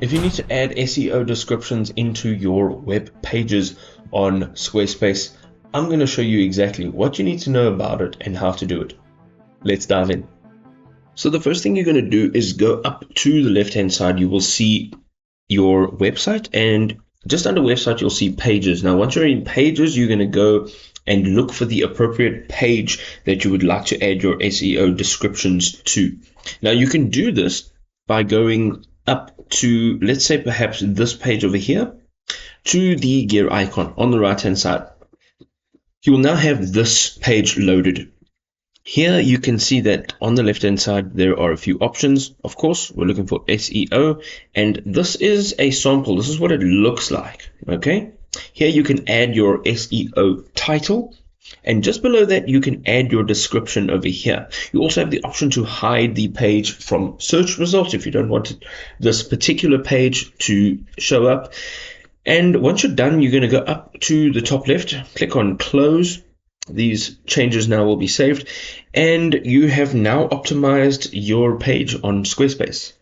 If you need to add SEO descriptions into your web pages on Squarespace, I'm going to show you exactly what you need to know about it and how to do it. Let's dive in. So the first thing you're going to do is go up to the left-hand side. You will see your website, and just under website, you'll see pages. Now, once you're in pages, you're going to go and look for the appropriate page that you would like to add your SEO descriptions to. Now, you can do this by going up to, let's say, perhaps this page over here, to the gear icon on the right-hand side. You will now have this page loaded. Here you can see that on the left-hand side, there are a few options. Of course, we're looking for SEO, and this is a sample. This is what it looks like, okay? Here you can add your SEO title, and just below that, you can add your description over here. You also have the option to hide the page from search results if you don't want this particular page to show up. And once you're done, you're going to go up to the top left, click on close. These changes now will be saved, and you have now optimized your page on Squarespace.